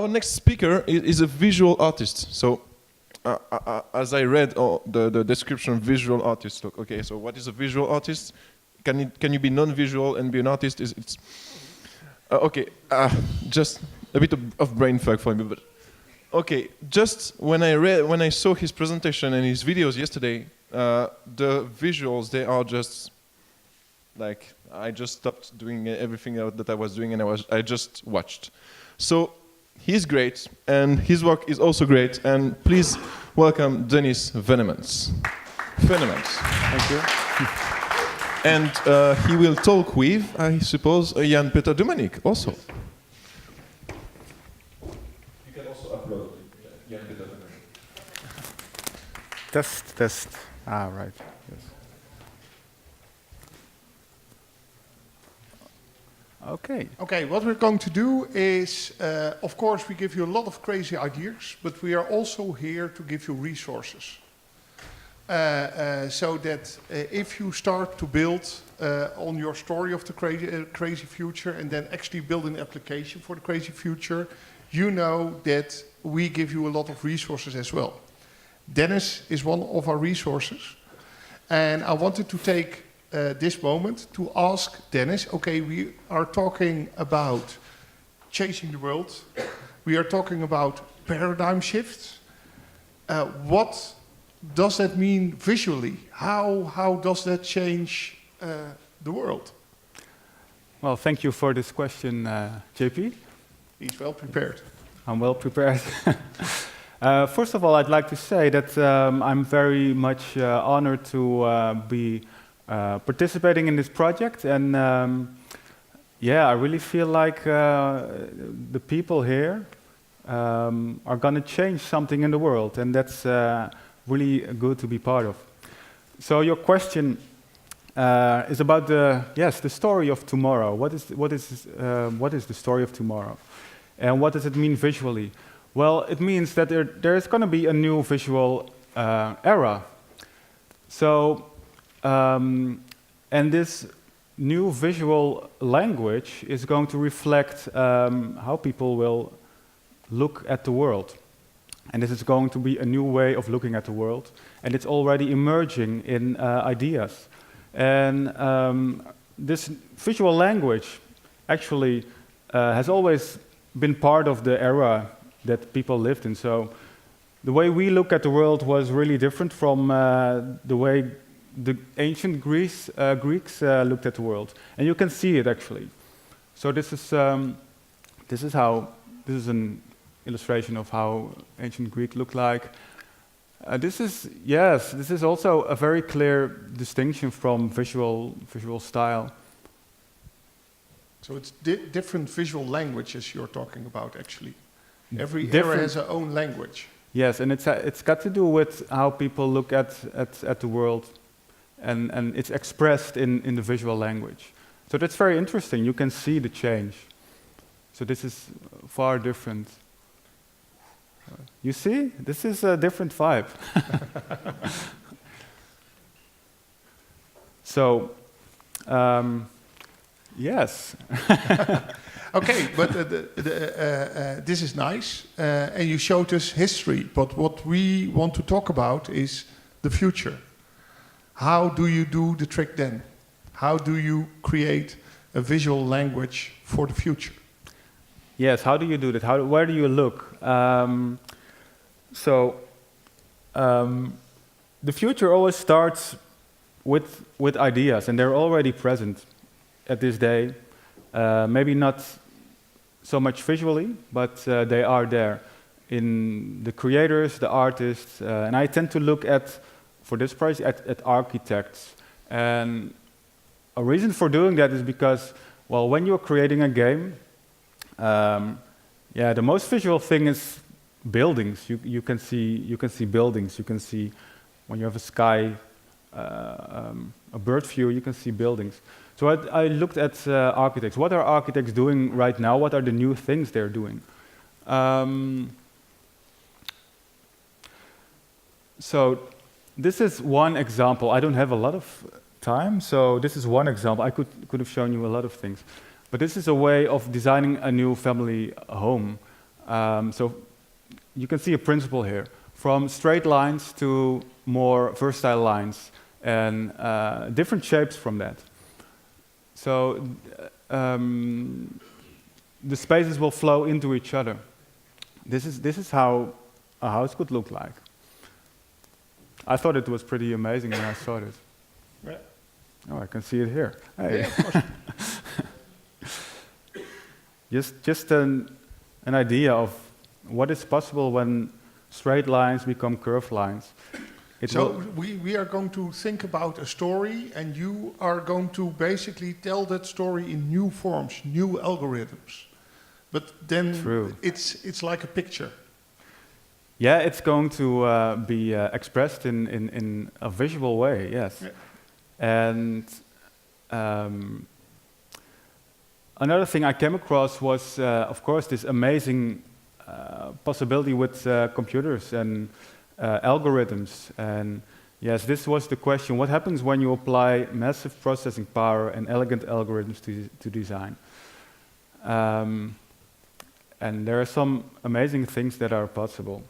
our next speaker is a visual artist. So, as I read the description, visual artist. Look, okay, so what is a visual artist? Can you be non-visual and be an artist? Okay, just a bit of brain fog for me, but okay. Just when I saw his presentation and his videos yesterday, the visuals, they are just like, I just stopped doing everything that I was doing and I just watched. So he's great and his work is also great, and please welcome Dennis Venmans. Thank you. And he will talk with, I suppose, Jan-Peter Dumanik also. You can also upload Jan-Peter Dumanik. Test. Right. Yes. Okay, what we're going to do is, of course, we give you a lot of crazy ideas, but we are also here to give you resources. So that if you start to build on your story of the crazy future and then actually build an application for the crazy future, you know that we give you a lot of resources as well. Dennis is one of our resources. And I wanted to take this moment to ask Dennis, okay, we are talking about changing the world. We are talking about paradigm shifts. What does that mean visually? How does that change the world? Well, thank you for this question, JP. He's well prepared. I'm well prepared. First of all, I'd like to say that I'm very much honored to be participating in this project, and yeah, I really feel like the people here are going to change something in the world, and that's really good to be part of. So your question is about the story of tomorrow. What is the story of tomorrow, and what does it mean visually? Well, it means that there is going to be a new visual era. So, and this new visual language is going to reflect how people will look at the world. And this is going to be a new way of looking at the world. And it's already emerging in ideas. And this visual language actually has always been part of the era that people lived in. So the way we look at the world was really different from the way the ancient Greeks looked at the world. And you can see it actually. So this is an illustration of how ancient Greek looked like. This is also a very clear distinction from visual style. So it's different visual languages you're talking about, actually. Every era has their own language. Yes, and it's got to do with how people look at the world, and it's expressed in the visual language. So that's very interesting. You can see the change. So this is far different. You see? This is a different vibe. So, yes. Okay, but this is nice, and you showed us history, but what we want to talk about is the future. How do you do the trick then? How do you create a visual language for the future? Yes, how do you do that? Where do you look? The future always starts with ideas, and they're already present at this day. Maybe not so much visually, but they are there in the creators, the artists, and I tend to look at, for this project, at architects. And a reason for doing that is because, well, when you're creating a game, the most visual thing is buildings. You can see buildings. You can see, when you have a sky, a bird view, you can see buildings. So I looked at architects. What are architects doing right now? What are the new things they're doing? So this is one example. I don't have a lot of time, so this is one example. I could have shown you a lot of things. But this is a way of designing a new family home. So you can see a principle here, from straight lines to more versatile lines, and different shapes from that. So the spaces will flow into each other. This is how a house could look like. I thought it was pretty amazing when I saw it. Yeah. Oh, I can see it here. Hey. Yeah, of course. Just an idea of what is possible when straight lines become curved lines. So we are going to think about a story, and you are going to basically tell that story in new forms, new algorithms. But then it's like a picture. Yeah, it's going to be expressed in a visual way, yes. Yeah. And another thing I came across was, of course, this amazing possibility with computers and algorithms. And yes, this was the question: what happens when you apply massive processing power and elegant algorithms to design? And there are some amazing things that are possible.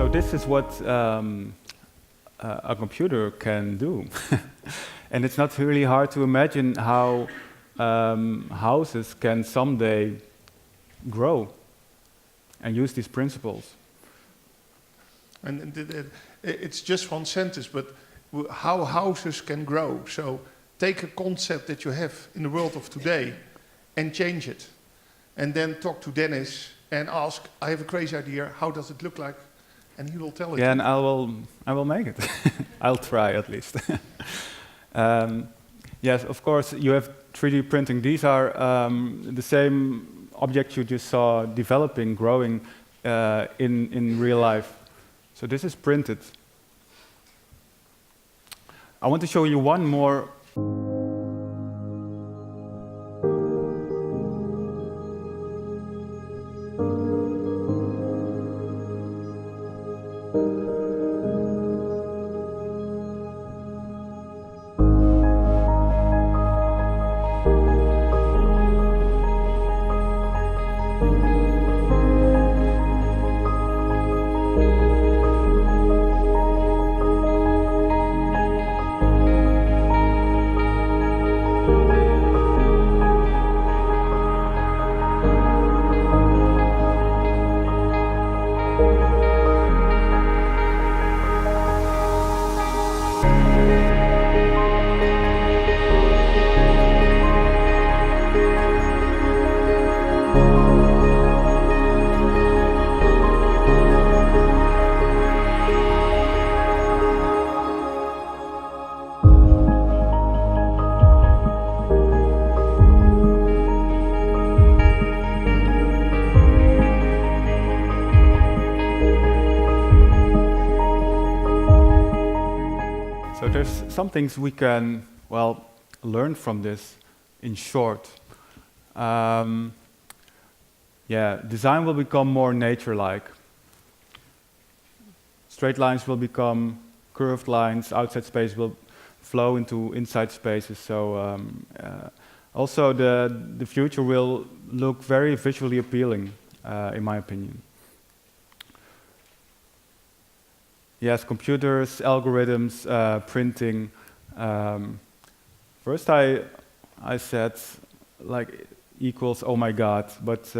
So this is what a computer can do. And it's not really hard to imagine how houses can someday grow and use these principles. And it's just one sentence, but how houses can grow. So take a concept that you have in the world of today and change it. And then talk to Dennis and ask, I have a crazy idea, how does it look like? And he will tell it. Yeah, and I will make it. I'll try at least. Yes, of course, you have 3D printing. These are the same objects you just saw developing, growing in real life. So this is printed. I want to show you one more. So there's some things we can, well, learn from this in short. Yeah, design will become more nature-like. Straight lines will become curved lines, outside space will flow into inside spaces. So also the future will look very visually appealing, in my opinion. Yes, computers, algorithms, printing. First I said like equals oh my god, but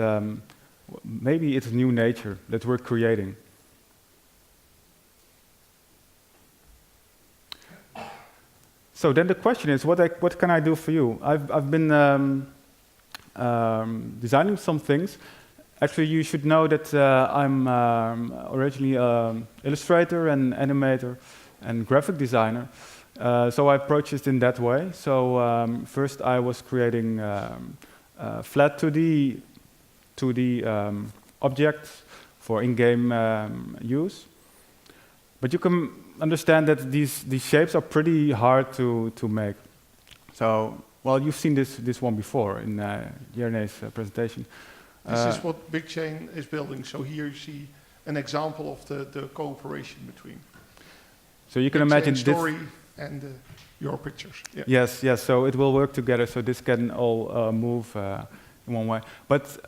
maybe it's new nature that we're creating. So then the question is, what can I do for you? I've been designing some things. Actually, you should know that I'm originally an illustrator and animator and graphic designer. So I approached it in that way. So first I was creating flat 2D objects for in-game use. But you can understand that these shapes are pretty hard to make. So, well, you've seen this one before in Jerne's presentation. This is what Big Chain is building. So here you see an example of the cooperation between. So you can Big imagine Chain this story and your pictures. Yeah. Yes. So it will work together. So this can all move in one way. But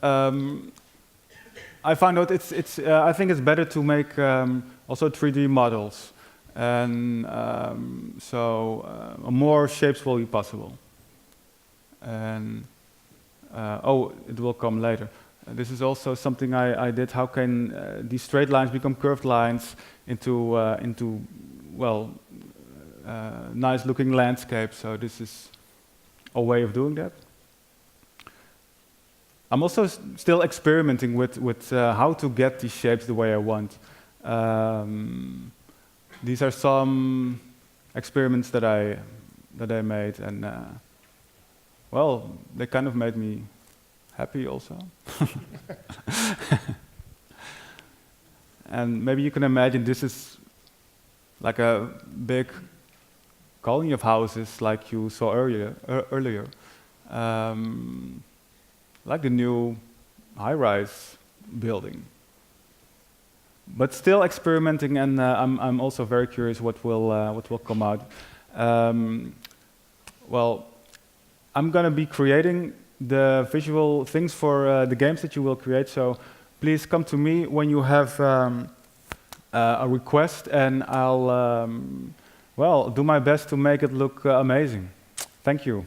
I found out I think it's better to make also 3D models, and so more shapes will be possible. And it will come later. This is also something I did. How can these straight lines become curved lines into nice-looking landscapes? So this is a way of doing that. I'm also still experimenting with how to get these shapes the way I want. These are some experiments that I made, and well, they kind of made me happy also. And maybe you can imagine this is like a big colony of houses, like you saw earlier. Like the new high-rise building. But still experimenting, and I'm also very curious what will come out. Well, I'm going to be creating the visual things for the games that you will create. So please come to me when you have a request, and I'll do my best to make it look amazing. Thank you.